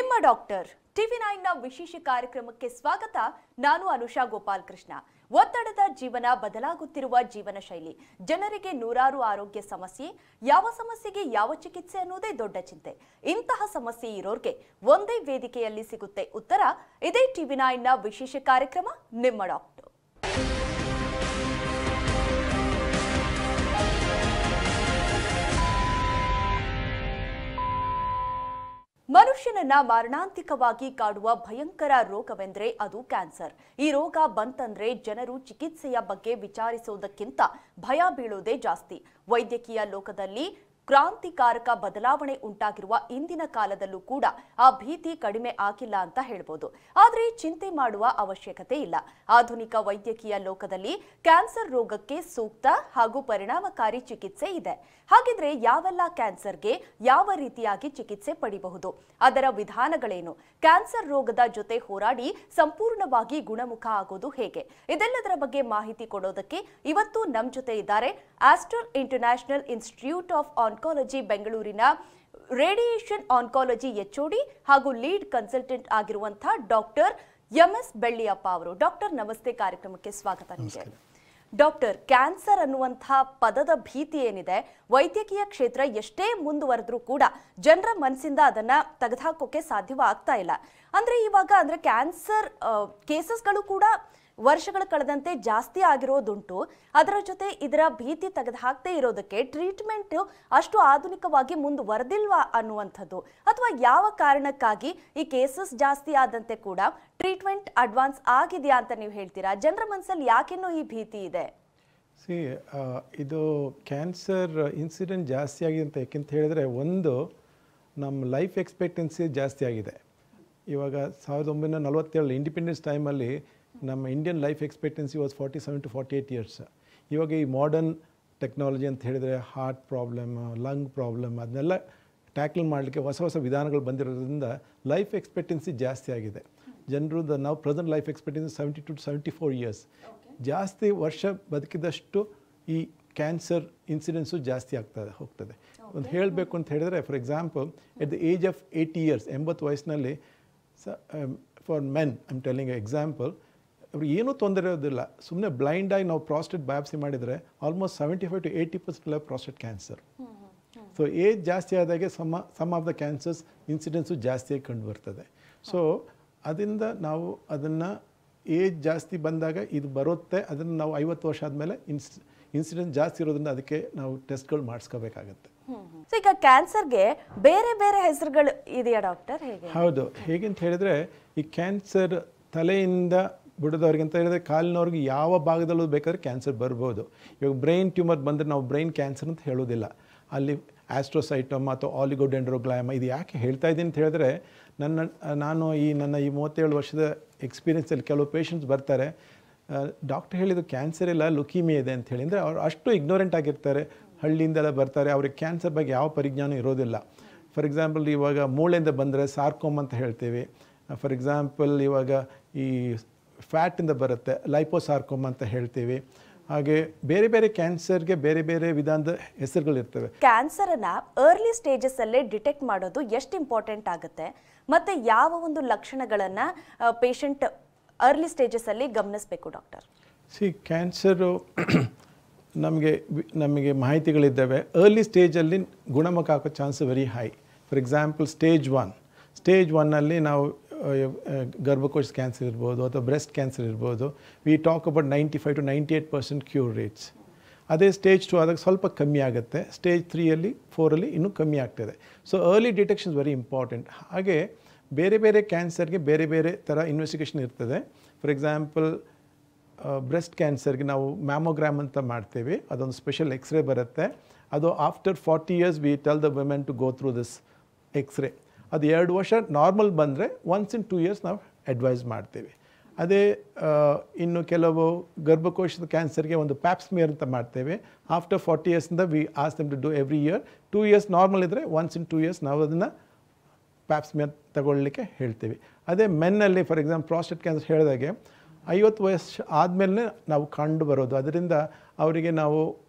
ನಿಮ್ಮ ಡಾಕ್ಟರ್ ಟಿವಿ9ನ ವಿಶೇಷ ಕಾರ್ಯಕ್ರಮಕ್ಕೆ ಸ್ವಾಗತ. ನಾನು ಅನುಷಾ ಗೋಪಾಲ್ ಕೃಷ್ಣ. ಒತ್ತಡದ ಜೀವನ, ಬದಲಾಗುತ್ತಿರುವ ಜೀವನ ಶೈಲಿ, ಜನರಿಗೆ ನೂರಾರು ಆರೋಗ್ಯ ಸಮಸ್ಯೆ, ಯಾವ ಸಮಸ್ಯೆಗೆ ಯಾವ ಚಿಕಿತ್ಸೆ ಅನ್ನೋದೇ ದೊಡ್ಡ ಚಿಂತೆ. ಇಂತಹ ಸಮಸ್ಯೆ ಇರೋರ್ಗೆ ಒಂದೇ ವೇದಿಕೆಯಲ್ಲಿ ಸಿಗುತ್ತೆ ಉತ್ತರ. ಇದೇ ಟಿವಿ9ನ ವಿಶೇಷ ಕಾರ್ಯಕ್ರಮ ನಿಮ್ಮ ಡಾಕ್ಟರ್. ಮನುಷ್ಯನನ್ನ ಮಾರಣಾಂತಿಕವಾಗಿ ಕಾಡುವ ಭಯಂಕರ ರೋಗವೆಂದರೆ ಅದು ಕ್ಯಾನ್ಸರ್. ಈ ರೋಗ ಬಂತಂದ್ರೆ ಜನರು ಚಿಕಿತ್ಸೆಯ ಬಗ್ಗೆ ವಿಚಾರಿಸುವುದಕ್ಕಿಂತ ಭಯ ಬೀಳುವುದೇ ಜಾಸ್ತಿ. ವೈದ್ಯಕೀಯ ಲೋಕದಲ್ಲಿ ಕ್ರಾಂತಿಕಾರಕ ಬದಲಾವಣೆ ಉಂಟಾಗಿರುವ ಇಂದಿನ ಕಾಲದಲ್ಲೂ ಕೂಡ ಆ ಭೀತಿ ಕಡಿಮೆ ಆಗಿಲ್ಲ ಅಂತ ಹೇಳ್ಬೋದು. ಆದರೆ ಚಿಂತೆ ಮಾಡುವ ಅವಶ್ಯಕತೆ ಇಲ್ಲ. ಆಧುನಿಕ ವೈದ್ಯಕೀಯ ಲೋಕದಲ್ಲಿ ಕ್ಯಾನ್ಸರ್ ರೋಗಕ್ಕೆ ಸೂಕ್ತ ಹಾಗೂ ಪರಿಣಾಮಕಾರಿ ಚಿಕಿತ್ಸೆ ಇದೆ. ಹಾಗಿದ್ರೆ ಯಾವೆಲ್ಲ ಕ್ಯಾನ್ಸರ್ಗೆ ಯಾವ ರೀತಿಯಾಗಿ ಚಿಕಿತ್ಸೆ ಪಡೆಯಬಹುದು, ಅದರ ವಿಧಾನಗಳೇನು, ಕ್ಯಾನ್ಸರ್ ರೋಗದ ಜೊತೆ ಹೋರಾಡಿ ಸಂಪೂರ್ಣವಾಗಿ ಗುಣಮುಖ ಆಗೋದು ಹೇಗೆ, ಇದೆಲ್ಲದರ ಬಗ್ಗೆ ಮಾಹಿತಿ ಕೊಡೋದಕ್ಕೆ ಇವತ್ತು ನಮ್ಮ ಜೊತೆ ಇದ್ದಾರೆ Aster international institute of oncology ಬೆಂಗಳೂರಿನ ರೇಡಿಯೇಷನ್ ಆನ್ಕಾಲಜಿ ಎಚ್ಒಡಿ ಹಾಗೂ ಲೀಡ್ ಕನ್ಸಲ್ಟೆಂಟ್ ಆಗಿರುವಂತಹ ಡಾಕ್ಟರ್ ಎಂ.ಎಸ್. ಬೆಳ್ಳಿಯಪ್ಪ ಅವರು. ಡಾಕ್ಟರ್ ನಮಸ್ತೆ, ಕಾರ್ಯಕ್ರಮಕ್ಕೆ ಸ್ವಾಗತ ನಿಮಗೆ. ಡಾಕ್ಟರ್, ಕ್ಯಾನ್ಸರ್ ಅನ್ನುವಂತಹ ಪದದ ಭೀತಿ ಏನಿದೆ, ವೈದ್ಯಕೀಯ ಕ್ಷೇತ್ರ ಎಷ್ಟೇ ಮುಂದುವರೆದ್ರೂ ಕೂಡ ಜನರ ಮನಸ್ಸಿಂದ ಅದನ್ನ ತೆಗೆದುಹಾಕೋಕೆ ಸಾಧ್ಯವಾಗ್ತಾ ಇಲ್ಲ. ಇವಾಗ ಕ್ಯಾನ್ಸರ್ ಕೇಸಸ್ಗಳು ಕೂಡ ವರ್ಷಗಳ ಕಳೆದಂತೆ ಜಾಸ್ತಿ ಆಗಿರೋದುಂಟು. ಅದರ ಜೊತೆ ಇದರ ಭೀತಿ ತೆಗೆದುಹಾಕದೇ ಇರೋದಕ್ಕೆ ಟ್ರೀಟ್ಮೆಂಟ್ ಅಷ್ಟು ಆಧುನಿಕವಾಗಿ ಮುಂದುವರೆದಿಲ್ವಾ ಅನ್ನುವಂಥದ್ದು, ಅಥವಾ ಯಾವ ಕಾರಣಕ್ಕಾಗಿ ಈ ಕೇಸಸ್ ಜಾಸ್ತಿ ಆದಂತೆ ಕೂಡ ಟ್ರೀಟ್ಮೆಂಟ್ ಅಡ್ವಾನ್ಸ್ ಆಗಿದೆಯಾ ಅಂತ ನೀವು ಹೇಳ್ತೀರಾ? ಜನರ ಮನಸ್ಸಲ್ಲಿ ಯಾಕಿನ್ನೂ ಈ ಭೀತಿ ಇದೆ? ಇದು ಕ್ಯಾನ್ಸರ್ ಇನ್ಸಿಡೆಂಟ್ ಜಾಸ್ತಿ ಆಗಿದೆ ಅಂತ ಯಾಕೆಂತ ಹೇಳಿದ್ರೆ, ಒಂದು ನಮ್ಮ ಲೈಫ್ ಎಕ್ಸ್ಪೆಕ್ಟೆನ್ಸಿ ಜಾಸ್ತಿ ಆಗಿದೆ. ಇವಾಗ 1947 ಇಂಡಿಪೆಂಡೆನ್ಸ್ ಟೈಮಲ್ಲಿ ನಮ್ಮ Indian life expectancy was 47 to 48 years. ಇವಾಗ ಈ ಮಾಡರ್ನ್ ಟೆಕ್ನಾಲಜಿ ಅಂತ ಹೇಳಿದರೆ ಹಾರ್ಟ್ ಪ್ರಾಬ್ಲಮ್, ಲಂಗ್ ಪ್ರಾಬ್ಲಮ್, ಅದನ್ನೆಲ್ಲ ಟ್ಯಾಕಲ್ ಮಾಡಲಿಕ್ಕೆ ಹೊಸ ಹೊಸ ವಿಧಾನಗಳು ಬಂದಿರೋದ್ರಿಂದ ಲೈಫ್ ಎಕ್ಸ್ಪೆಕ್ಟೆನ್ಸಿ ಜಾಸ್ತಿ ಆಗಿದೆ. ಜನರು ನಾವು present life expectancy 72 to 74 years. ಜಾಸ್ತಿ ವರ್ಷ ಬದುಕಿದಷ್ಟು ಈ ಕ್ಯಾನ್ಸರ್ ಇನ್ಸಿಡೆನ್ಸು ಜಾಸ್ತಿ ಹೋಗ್ತದೆ. ಒಂದು ಹೇಳಬೇಕು ಅಂತ ಹೇಳಿದರೆ, for example at the age of 80 years, 80 ವಯಸ್ಸಿನಲ್ಲಿ for men I am telling example, ಅವ್ರಿಗೆ ಏನೂ ತೊಂದರೆ ಇರೋದಿಲ್ಲ. ಸುಮ್ಮನೆ ಬ್ಲೈಂಡಾಗಿ ನಾವು ಪ್ರಾಸ್ಟೇಟ್ ಬಯಾಪ್ಸಿ ಮಾಡಿದರೆ almost 75 to 80% prostate cancer. So age ಜಾಸ್ತಿ ಆದಾಗೆ some of the cancers incidence ಜಾಸ್ತಿಯಾಗಿ ಕಂಡು ಬರ್ತದೆ. ಸೊ ಅದರಿಂದ ನಾವು ಅದನ್ನು ಏಜ್ ಜಾಸ್ತಿ ಬಂದಾಗ ಇದು ಬರುತ್ತೆ, ಅದನ್ನು ನಾವು 50 ವರ್ಷ ಆದಮೇಲೆ ಇನ್ಸಿಡೆನ್ಸ್ ಜಾಸ್ತಿ ಇರೋದ್ರಿಂದ ಅದಕ್ಕೆ ನಾವು ಟೆಸ್ಟ್ಗಳು ಮಾಡಿಸ್ಕೋಬೇಕಾಗತ್ತೆ. ಈಗ ಕ್ಯಾನ್ಸರ್ಗೆ ಬೇರೆ ಬೇರೆ ಹೆಸರುಗಳು ಇದೆಯಾ ಡಾಕ್ಟರ್? ಹೌದು. ಹೇಗೆಂತ ಹೇಳಿದರೆ, ಈ ಕ್ಯಾನ್ಸರ್ ತಲೆಯಿಂದ ಬಿಡೋದವ್ರಿಗೆ ಅಂತ ಹೇಳಿದ್ರೆ ಕಾಲಿನವ್ರಿಗೆ ಯಾವ ಭಾಗದಲ್ಲೂ ಬೇಕಾದ್ರೆ ಕ್ಯಾನ್ಸರ್ ಬರ್ಬೋದು. ಇವಾಗ ಬ್ರೈನ್ ಟ್ಯೂಮರ್ ಬಂದರೆ ನಾವು ಬ್ರೈನ್ ಕ್ಯಾನ್ಸರ್ ಅಂತ ಹೇಳೋದಿಲ್ಲ. ಅಲ್ಲಿ ಆಸ್ಟ್ರೋಸೈಟಮ್ ಅಥವಾ ಆಲಿಗೋಡೆಂಡ್ರೋಗ್ಲಾಮ. ಇದು ಯಾಕೆ ಹೇಳ್ತಾ ಇದ್ದೀನಿ ಅಂತ ಹೇಳಿದ್ರೆ, ನಾನು ನನ್ನ 37 ವರ್ಷದ ಎಕ್ಸ್ಪೀರಿಯೆನ್ಸಲ್ಲಿ ಕೆಲವು ಪೇಷಂಟ್ಸ್ ಬರ್ತಾರೆ, ಡಾಕ್ಟರ್ ಹೇಳಿದ್ದು ಕ್ಯಾನ್ಸರ್ ಇಲ್ಲ, ಲುಕೀಮಿಯಾ ಇದೆ ಅಂತ ಹೇಳಿ. ಅಂದರೆ ಅವ್ರು ಅಷ್ಟು ಇಗ್ನೋರೆಂಟ್ ಆಗಿರ್ತಾರೆ, ಹಳ್ಳಿಯಿಂದೆಲ್ಲ ಬರ್ತಾರೆ, ಅವ್ರಿಗೆ ಕ್ಯಾನ್ಸರ್ ಬಗ್ಗೆ ಯಾವ ಪರಿಜ್ಞಾನ ಇರೋದಿಲ್ಲ. ಫಾರ್ ಎಕ್ಸಾಂಪಲ್ ಇವಾಗ ಮೂಳೆಯಿಂದ ಬಂದರೆ ಸಾರ್ಕೋಮ್ ಅಂತ ಹೇಳ್ತೀವಿ. ಫಾರ್ ಎಕ್ಸಾಂಪಲ್ ಇವಾಗ ಈ ಫ್ಯಾಟಿಂದ ಬರುತ್ತೆ, ಲೈಪೋಸಾರ್ಕೋಮ್ ಅಂತ ಹೇಳ್ತೀವಿ. ಹಾಗೆ ಬೇರೆ ಬೇರೆ ಕ್ಯಾನ್ಸರ್ಗೆ ಬೇರೆ ಬೇರೆ ವಿಧಾನದ ಹೆಸರುಗಳಿರ್ತವೆ. ಕ್ಯಾನ್ಸರನ್ನ ಅರ್ಲಿ ಸ್ಟೇಜಸ್ ಅಲ್ಲೇ ಡಿಟೆಕ್ಟ್ ಮಾಡೋದು ಎಷ್ಟು ಇಂಪಾರ್ಟೆಂಟ್ ಆಗುತ್ತೆ, ಮತ್ತೆ ಯಾವ ಒಂದು ಲಕ್ಷಣಗಳನ್ನು ಪೇಷಂಟ್ ಅರ್ಲಿ ಸ್ಟೇಜಸ್ ಅಲ್ಲಿ ಗಮನಿಸಬೇಕು ಡಾಕ್ಟರ್? ಕ್ಯಾನ್ಸರು ನಮಗೆ ಮಾಹಿತಿಗಳಿದ್ದಾವೆ. ಅರ್ಲಿ ಸ್ಟೇಜಲ್ಲಿ ಗುಣಮುಖ ಆಗೋ chance very high. For example stage 1 ನಾವು ಗರ್ಭಕೋಶ ಕ್ಯಾನ್ಸರ್ ಇರ್ಬೋದು ಅಥವಾ ಬ್ರೆಸ್ಟ್ ಕ್ಯಾನ್ಸರ್ ಇರ್ಬೋದು. We talk about 95 to 98% cure rates. ಅದೇ ಸ್ಟೇಜ್ 2 ಆದಾಗ ಸ್ವಲ್ಪ ಕಮ್ಮಿ ಆಗುತ್ತೆ. ಸ್ಟೇಜ್ 3 4 ಇನ್ನೂ ಕಮ್ಮಿ ಆಗ್ತದೆ. So early detection very important. ಹಾಗೆ ಬೇರೆ ಬೇರೆ ಕ್ಯಾನ್ಸರ್ಗೆ ಬೇರೆ ಬೇರೆ ಥರ ಇನ್ವೆಸ್ಟಿಗೇಷನ್ ಇರ್ತದೆ. ಫಾರ್ ಎಕ್ಸಾಂಪಲ್ ಬ್ರೆಸ್ಟ್ ಕ್ಯಾನ್ಸರ್ಗೆ ನಾವು ಮ್ಯಾಮೋಗ್ರಾಮ್ ಅಂತ ಮಾಡ್ತೀವಿ. ಅದೊಂದು ಸ್ಪೆಷಲ್ ಎಕ್ಸ್ರೇ ಬರುತ್ತೆ. ಅದು after 40 years we tell the women to go through this x-ray. ಅದು 2 ವರ್ಷ ನಾರ್ಮಲ್ ಬಂದರೆ ಒನ್ಸ್ ಇನ್ 2 years ನಾವು ಅಡ್ವೈಸ್ ಮಾಡ್ತೀವಿ. ಅದೇ ಇನ್ನು ಕೆಲವು ಗರ್ಭಕೋಶದ ಕ್ಯಾನ್ಸರ್ಗೆ ಒಂದು ಪ್ಯಾಪ್ಸ್ಮಿಯರ್ ಅಂತ ಮಾಡ್ತೇವೆ. ಆಫ್ಟರ್ 40 yearsಯಿಂದ we ask them to do every year. 2 years normal ಇದ್ದರೆ ಒನ್ಸ್ ಇನ್ 2 years ನಾವು ಅದನ್ನು ಪ್ಯಾಪ್ಸ್ಮಿಯರ್ ತಗೊಳ್ಳಿಕ್ಕೆ ಹೇಳ್ತೀವಿ. ಅದೇ ಮೆನ್ನಲ್ಲಿ ಫಾರ್ ಎಕ್ಸಾಂಪಲ್ ಪ್ರಾಸ್ಟೇಟ್ ಕ್ಯಾನ್ಸರ್ ಹೇಳಿದಾಗೆ 50 ವಯಸ್ಸು ಆದಮೇಲೆ ನಾವು ಕಂಡು ಬರೋದು. ಅದರಿಂದ ಅವರಿಗೆ ನಾವು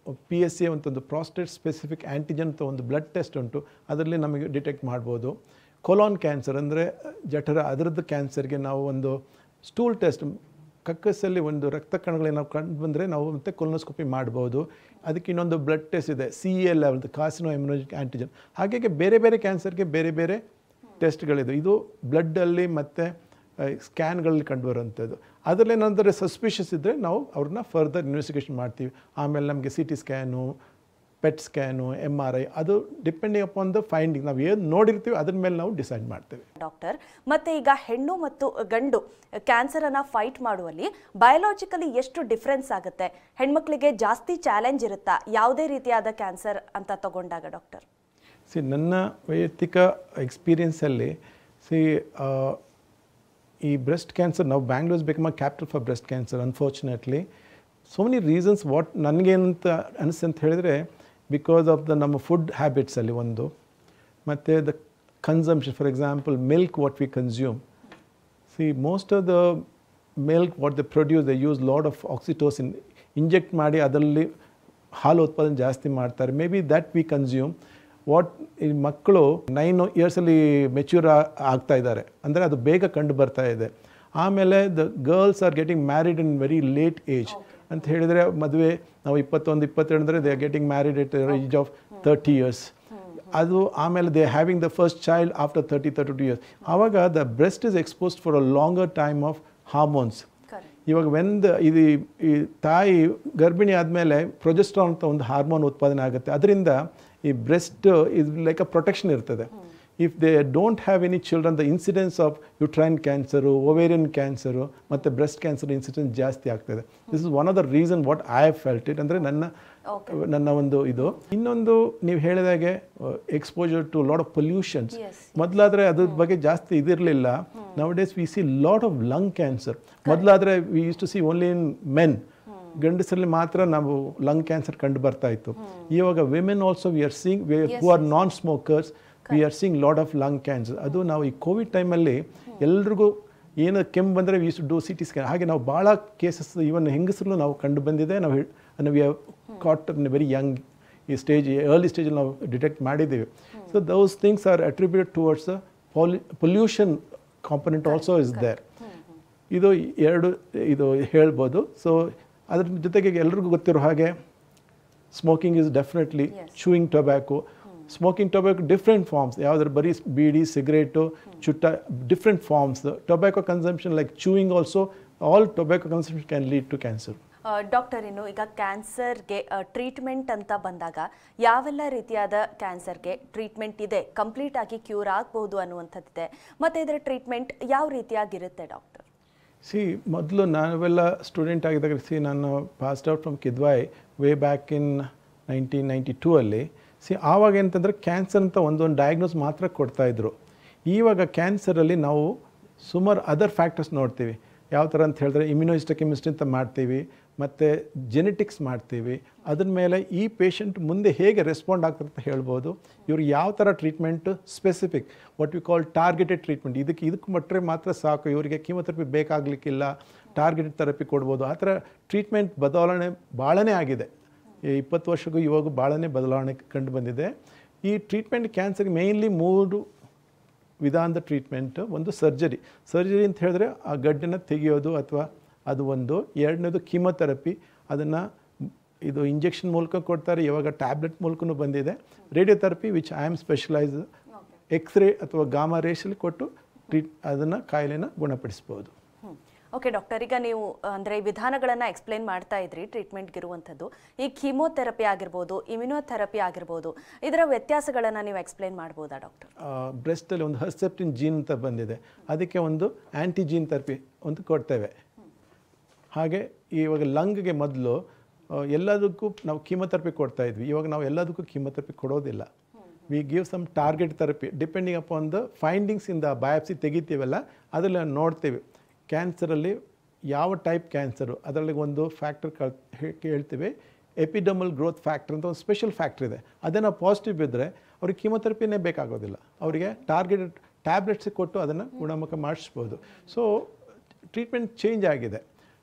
PSA ಅಂತ ಒಂದು ಪ್ರಾಸ್ಟೇಟ್ ಸ್ಪೆಸಿಫಿಕ್ ಆ್ಯಂಟಿಜನ್ ಅಂತ ಒಂದು ಬ್ಲಡ್ ಟೆಸ್ಟ್ ಉಂಟು, ಅದರಲ್ಲಿ ನಮಗೆ ಡಿಟೆಕ್ಟ್ ಮಾಡ್ಬೋದು. ಕೊಲಾನ್ ಕ್ಯಾನ್ಸರ್ ಅಂದರೆ ಜಠರ ಅದರದ್ದು ಕ್ಯಾನ್ಸರ್ಗೆ ನಾವು ಒಂದು ಸ್ಟೂಲ್ ಟೆಸ್ಟ್ ಕಕ್ಕಸಲ್ಲಿ ಒಂದು ರಕ್ತ ಕಣಗಳೇನು ನಾವು ಕಂಡು ಬಂದರೆ ನಾವು ಮತ್ತೆ ಕೊಲೊನೋಸ್ಕೋಪಿ ಮಾಡ್ಬೋದು. ಅದಕ್ಕೆ ಇನ್ನೊಂದು ಬ್ಲಡ್ ಟೆಸ್ಟ್ ಇದೆ, CA ಲೆವೆಲ್, ಕಾರ್ಸಿನೋ ಇಮ್ಯುನೋಜೆನಿಕ್ ಆ್ಯಂಟಿಜನ್. ಹಾಗಾಗಿ ಬೇರೆ ಬೇರೆ ಕ್ಯಾನ್ಸರ್ಗೆ ಬೇರೆ ಬೇರೆ ಟೆಸ್ಟ್ಗಳಿದೆ. ಇದು ಬ್ಲಡ್ಡಲ್ಲಿ ಮತ್ತು ಸ್ಕ್ಯಾನ್ಗಳಲ್ಲಿ ಕಂಡುಬರುವಂಥದ್ದು. ಅದರಲ್ಲೇನಾದರೆ ಸಸ್ಪಿಷಸ್ ಇದ್ದರೆ ನಾವು ಅವ್ರನ್ನ ಫರ್ದರ್ ಇನ್ವೆಸ್ಟಿಗೇಷನ್ ಮಾಡ್ತೀವಿ. ಆಮೇಲೆ ನಮಗೆ CT scan, PET scan, MRI, ಅದು ಡಿಪೆಂಡಿಂಗ್ ಅಪಾನ್ ದ ಫೈಂಡಿಂಗ್ ನಾವು ಏನು ನೋಡಿರ್ತೀವಿ ಅದ್ರ ಮೇಲೆ ನಾವು ಡಿಸೈಡ್ ಮಾಡ್ತೇವೆ. ಡಾಕ್ಟರ್, ಮತ್ತೆ ಈಗ ಹೆಣ್ಣು ಮತ್ತು ಗಂಡು ಕ್ಯಾನ್ಸರನ್ನು ಫೈಟ್ ಮಾಡುವಲ್ಲಿ ಬಯೋಲಾಜಿಕಲಿ ಎಷ್ಟು ಡಿಫ್ರೆನ್ಸ್ ಆಗುತ್ತೆ? ಹೆಣ್ಮಕ್ಳಿಗೆ ಜಾಸ್ತಿ ಚಾಲೆಂಜ್ ಇರುತ್ತಾ ಯಾವುದೇ ರೀತಿಯಾದ ಕ್ಯಾನ್ಸರ್ ಅಂತ ತಗೊಂಡಾಗ ಡಾಕ್ಟರ್? ನನ್ನ ವೈಯಕ್ತಿಕ ಎಕ್ಸ್ಪೀರಿಯನ್ಸಲ್ಲಿ ಈ ಬ್ರೆಸ್ಟ್ ಕ್ಯಾನ್ಸರ್, ನಾವು Bangalore's become a capital for breast cancer. Unfortunately so many reasons. What ನನಗೇನಂತ ಅನಿಸ್ತು ಅಂತ ಹೇಳಿದರೆ, ಬಿಕಾಸ್ ಆಫ್ ದ ನಮ್ಮ ಫುಡ್ ಹ್ಯಾಬಿಟ್ಸಲ್ಲಿ ಒಂದು, ಮತ್ತು the consumption. For example milk, what we consume. Most of the milk what the produce, the use lot of oxytocin, inject ಮಾಡಿ ಅದರಲ್ಲಿ ಹಾಲು ಉತ್ಪಾದನೆ ಜಾಸ್ತಿ ಮಾಡ್ತಾರೆ. May be that we consume. What ಈ ಮಕ್ಕಳು 9 ಇಯರ್ಸಲ್ಲಿ ಮೆಚ್ಯೂರ್ ಆಗ್ತಾ ಇದ್ದಾರೆ ಅಂದರೆ ಅದು ಬೇಗ ಕಂಡು ಬರ್ತಾ ಇದೆ. ಆಮೇಲೆ the girls are getting married in very late age ಅಂತ ಹೇಳಿದರೆ, ಮದುವೆ ನಾವು 21-22 ಅಂದರೆ they are getting married at age of 30 years. ಅದು ಆಮೇಲೆ they having the first child after 30-32 years. ಆವಾಗ the breast is exposed for a longer time of hormones. ಇವಾಗ ಈ ತಾಯಿ ಗರ್ಭಿಣಿ ಆದಮೇಲೆ ಪ್ರೊಜೆಸ್ಟ್ರಾನ್ ಅಂತ ಒಂದು ಹಾರ್ಮೋನ್ ಉತ್ಪಾದನೆ ಆಗುತ್ತೆ. ಅದರಿಂದ ಈ breast is like a protection ಇರ್ತದೆ. If they don't have any children, the incidence of uterine cancer, ovarian cancer ಮತ್ತು ಬ್ರೆಸ್ಟ್ ಕ್ಯಾನ್ಸರ್ ಇನ್ಸಿಡೆನ್ಸ್ ಜಾಸ್ತಿ ಆಗ್ತದೆ. This is one of the reason what I have felt it. ಅಂದರೆ ನನ್ನ ಒಂದು ಇದು. ಇನ್ನೊಂದು ನೀವು ಹೇಳಿದಾಗೆ exposure to lot of pollutions. ಮೊದಲಾದರೆ ಅದ್ರ ಬಗ್ಗೆ ಜಾಸ್ತಿ ಇದಿರಲಿಲ್ಲ. Nowadays we see lot of lung cancer. ಮೊದಲಾದರೆ we used to C only in men, ಗಂಡಸರಲ್ಲಿ ಮಾತ್ರ ನಾವು ಲಂಗ್ ಕ್ಯಾನ್ಸರ್ ಕಂಡು ಬರ್ತಾ ಇತ್ತು. ಇವಾಗ women also we are seeing, who are non smokers, we are seeing lot of lung cancer. ಅದು ನಾವು ಈ ಕೋವಿಡ್ ಟೈಮಲ್ಲಿ ಎಲ್ರಿಗೂ ಏನು ಕೆಮ್ಮು ಬಂದರೆ we used to do CT scan. ಹಾಗೆ ನಾವು ಭಾಳ ಕೇಸಸ್ ಈವನ್ ಹೆಂಗಸರಲ್ಲೂ ನಾವು ಕಂಡು ಬಂದಿದೆ. ನಾವು we have caught in very young ಈ ಸ್ಟೇಜ್, ಅರ್ಲಿ ಸ್ಟೇಜಲ್ಲಿ ನಾವು ಡಿಟೆಕ್ಟ್ ಮಾಡಿದ್ದೀವಿ. So those things are attributed towards the pollution component also is there. ಇದು ಹೇಳ್ಬೋದು. ಸೊ ಅದ್ರ ಜೊತೆಗೆ ಎಲ್ರಿಗೂ ಗೊತ್ತಿರೋ ಹಾಗೆ smoking is definitely, chewing tobacco. Smoking tobacco different forms, ಯಾವುದ್ರ ಬರೀ ಬೀಡಿ, ಸಿಗರೇಟು, ಚುಟ್ಟ, different forms. Tobacco consumption like chewing also, all tobacco consumption can lead to cancer. Doctor, ಇನ್ನು ಈಗ ಕ್ಯಾನ್ಸರ್ಗೆ ಟ್ರೀಟ್ಮೆಂಟ್ ಅಂತ ಬಂದಾಗ ಯಾವೆಲ್ಲ ರೀತಿಯಾದ ಕ್ಯಾನ್ಸರ್ಗೆ ಟ್ರೀಟ್ಮೆಂಟ್ ಇದೆ, ಕಂಪ್ಲೀಟ್ ಆಗಿ ಕ್ಯೂರ್ ಆಗ್ಬೋದು ಅನ್ನುವಂಥದ್ದಿದೆ, ಮತ್ತು ಇದರ ಟ್ರೀಟ್ಮೆಂಟ್ ಯಾವ ರೀತಿಯಾಗಿರುತ್ತೆ ಡಾಕ್ಟರ್? ಮೊದಲು ನಾವೆಲ್ಲ ಸ್ಟೂಡೆಂಟ್ ಆಗಿದ್ದಾಗ ನಾನು passed out from Kidwai way back in 1992 ಆವಾಗ ಏನಂತಂದರೆ ಕ್ಯಾನ್ಸರ್ ಅಂತ ಒಂದೊಂದು ಡಯಾಗ್ನೋಸ್ ಮಾತ್ರ ಕೊಡ್ತಾಯಿದ್ರು. ಇವಾಗ ಕ್ಯಾನ್ಸರಲ್ಲಿ ನಾವು ಸುಮಾರು ಅದರ್ ಫ್ಯಾಕ್ಟರ್ಸ್ ನೋಡ್ತೀವಿ. ಯಾವ ಥರ ಅಂತ ಹೇಳಿದ್ರೆ ಇಮ್ಯುನೋಹಿಸ್ಟೋಕೆಮಿಸ್ಟ್ರಿ ಅಂತ ಮಾಡ್ತೀವಿ, ಮತ್ತು ಜೆನೆಟಿಕ್ಸ್ ಮಾಡ್ತೀವಿ. ಅದ್ರ ಮೇಲೆ ಈ ಪೇಷಂಟ್ ಮುಂದೆ ಹೇಗೆ ರೆಸ್ಪಾಂಡ್ ಆಗ್ತದೆ ಅಂತ ಹೇಳ್ಬೋದು. ಇವ್ರಿಗೆ ಯಾವ ಥರ treatment specific, what we call targeted treatment, ಇದಕ್ಕೆ ಮಟ್ಟರೆ ಮಾತ್ರ ಸಾಕು, ಇವರಿಗೆ ಕೀಮೊಥೆರಪಿ ಬೇಕಾಗಲಿಕ್ಕಿಲ್ಲ, ಟಾರ್ಗೆಟೆಡ್ ಥೆರಪಿ ಕೊಡ್ಬೋದು. ಆ ಥರ ಟ್ರೀಟ್ಮೆಂಟ್ ಬದಲಾವಣೆ ಭಾಳನೇ ಆಗಿದೆ. 20 ವರ್ಷಕ್ಕೂ ಇವಾಗ ಭಾಳನೇ ಬದಲಾವಣೆ ಕಂಡು ಬಂದಿದೆ. ಈ ಟ್ರೀಟ್ಮೆಂಟ್ ಕ್ಯಾನ್ಸರ್ಗೆ ಮೇಯ್ನ್ಲಿ 3 ವಿಧಾನದ ಟ್ರೀಟ್ಮೆಂಟ್. ಒಂದು ಸರ್ಜರಿ ಅಂತ ಹೇಳಿದ್ರೆ ಆ ಗಡ್ಡನ್ನು ತೆಗೆಯೋದು ಅಥವಾ ಅದು ಒಂದು. ಎರಡನೇದು ಕೀಮೊಥೆರಪಿ, ಅದನ್ನು ಇದು ಇಂಜೆಕ್ಷನ್ ಮೂಲಕ ಕೊಡ್ತಾರೆ, ಇವಾಗ ಟ್ಯಾಬ್ಲೆಟ್ ಮೂಲಕನೂ ಬಂದಿದೆ. Radiotherapy which I am specialise, x-ray ಅಥವಾ ಗಾಮಾ ರೇಷಲ್ಲಿ ಕೊಟ್ಟು ಅದನ್ನು ಕಾಯಿಲೆನ ಗುಣಪಡಿಸ್ಬೋದು. ಓಕೆ ಡಾಕ್ಟರ್, ಈಗ ನೀವು ಅಂದರೆ ವಿಧಾನಗಳನ್ನು ಎಕ್ಸ್ಪ್ಲೇನ್ ಮಾಡ್ತಾ ಇದ್ರಿ ಟ್ರೀಟ್ಮೆಂಟ್ಗಿರುವಂಥದ್ದು. ಈ ಕೀಮೋಥೆರಪಿ ಆಗಿರ್ಬೋದು, ಇಮ್ಯುನೋಥೆರಪಿ ಆಗಿರ್ಬೋದು, ಇದರ ವ್ಯತ್ಯಾಸಗಳನ್ನು ನೀವು ಎಕ್ಸ್ಪ್ಲೇನ್ ಮಾಡ್ಬೋದಾ ಡಾಕ್ಟರ್? ಬ್ರೆಸ್ಟಲ್ಲಿ ಒಂದು ಹರ್ಸೆಪ್ಟಿನ್ ಜೀನ್ ಅಂತ ಬಂದಿದೆ, ಅದಕ್ಕೆ ಒಂದು ಆ್ಯಂಟಿಜೀನ್ ಥೆರಪಿ ಒಂದು ಕೊಡ್ತೇವೆ. ಹಾಗೆ ಇವಾಗ ಲಂಗ್ಗೆ ಮೊದಲು ಎಲ್ಲದಕ್ಕೂ ನಾವು ಕೀಮೊಥೆರಪಿ ಕೊಡ್ತಾ ಇದ್ವಿ, ಇವಾಗ ನಾವು ಎಲ್ಲದಕ್ಕೂ ಕೀಮೊಥೆರಪಿ ಕೊಡೋದಿಲ್ಲ. We give some target therapy depending upon the findings ಇಂದ ಬಯಾಪ್ಸಿ ತೆಗಿತೀವಲ್ಲ ಅದರಲ್ಲಿ ನೋಡ್ತೀವಿ ಕ್ಯಾನ್ಸರಲ್ಲಿ ಯಾವ ಟೈಪ್ ಕ್ಯಾನ್ಸರು. ಅದರಲ್ಲಿ ಒಂದು ಫ್ಯಾಕ್ಟರ್ ಹೇಳ್ತೀವಿ, ಎಪಿಡಮಲ್ ಗ್ರೋತ್ ಫ್ಯಾಕ್ಟರ್ ಅಂತ ಒಂದು ಸ್ಪೆಷಲ್ ಫ್ಯಾಕ್ಟ್ರ್ ಇದೆ. ಅದನ್ನು ಪಾಸಿಟಿವ್ ಇದ್ದರೆ ಅವ್ರಿಗೆ ಕೀಮೊಥೆರಪಿನೇ ಬೇಕಾಗೋದಿಲ್ಲ, ಅವರಿಗೆ ಟಾರ್ಗೆಟೆಡ್ ಟ್ಯಾಬ್ಲೆಟ್ಸ್ ಕೊಟ್ಟು ಅದನ್ನು ಗುಣಮುಖ ಮಾಡಿಸ್ಬೋದು. ಸೊ ಟ್ರೀಟ್ಮೆಂಟ್ ಚೇಂಜ್ ಆಗಿದೆ.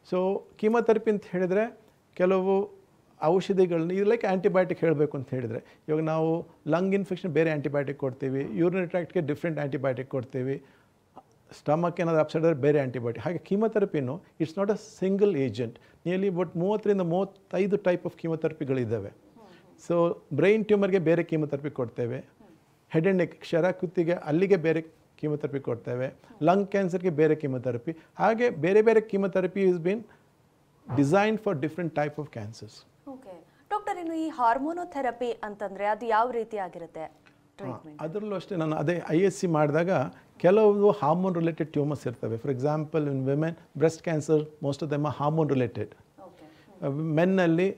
ಸೊ ಕೀಮೊಥೆರಪಿ ಅಂತ ಹೇಳಿದರೆ ಕೆಲವು ಔಷಧಿಗಳನ್ನ ಇದು ಲೈಕ್ ಆ್ಯಂಟಿಬಯೋಟಿಕ್ ಹೇಳಬೇಕು ಅಂತ ಹೇಳಿದರೆ, ಇವಾಗ ನಾವು ಲಂಗ್ ಇನ್ಫೆಕ್ಷನ್ ಬೇರೆ ಆ್ಯಂಟಿಬಯೋಟಿಕ್ ಕೊಡ್ತೀವಿ, ಯೂರಿನರಿ ಟ್ರ್ಯಾಕ್ಟ್ಗೆ ಡಿಫ್ರೆಂಟ್ ಆ್ಯಂಟಿಬಯೋಟಿಕ್ ಕೊಡ್ತೀವಿ, ಸ್ಟಮಕ್ ಏನಾದರೂ ಅಪ್ಸೆಟ್ ಆದರೆ ಬೇರೆ ಆ್ಯಂಟಿಬಯೋಟಿಕ್. ಹಾಗೆ ಕೀಮೊಥೆರಪಿನೂ it's not a single agent. Nearly but 30ರಿಂದ 35 ಟೈಪ್ ಆಫ್ ಕೀಮೊಥೆರಪಿಗಳಿದ್ದಾವೆ. ಸೊ ಬ್ರೈನ್ ಟ್ಯೂಮರ್ಗೆ ಬೇರೆ ಕೀಮೊಥೆರಪಿ ಕೊಡ್ತೇವೆ, ಹೆಡ್ ಆ್ಯಂಡ್ ನೆಕ್ ಕ್ಷರಕೃತಿಗೆ ಅಲ್ಲಿಗೆ ಬೇರೆ ಕೀಮೊಥೆರಪಿ ಕೊಡ್ತೇವೆ, ಲಂಗ್ ಕ್ಯಾನ್ಸರ್ಗೆ ಬೇರೆ ಕೀಮೊಥೆರಪಿ. ಹಾಗೆ ಬೇರೆ ಬೇರೆ chemotherapy is been design for different type of cancers. Okay doctor, ಇನ್ನು ಈ ಹಾರ್ಮೋನೋಥೆರಪಿ ಅಂತಂದರೆ ಅದು ಯಾವ ರೀತಿ ಆಗಿರುತ್ತೆ ಟ್ರೀಟ್ಮೆಂಟ್? ಅದರಲ್ಲೂ ಅಷ್ಟೇ, ನಾನು ಅದೇ ISC ಮಾಡಿದಾಗ ಕೆಲವು ಹಾರ್ಮೋನ್ ರಿಲೇಟೆಡ್ ಟ್ಯೂಮರ್ಸ್ ಇರ್ತವೆ. For example in women breast cancer most of them hormone related. ಮೆನ್ನಲ್ಲಿ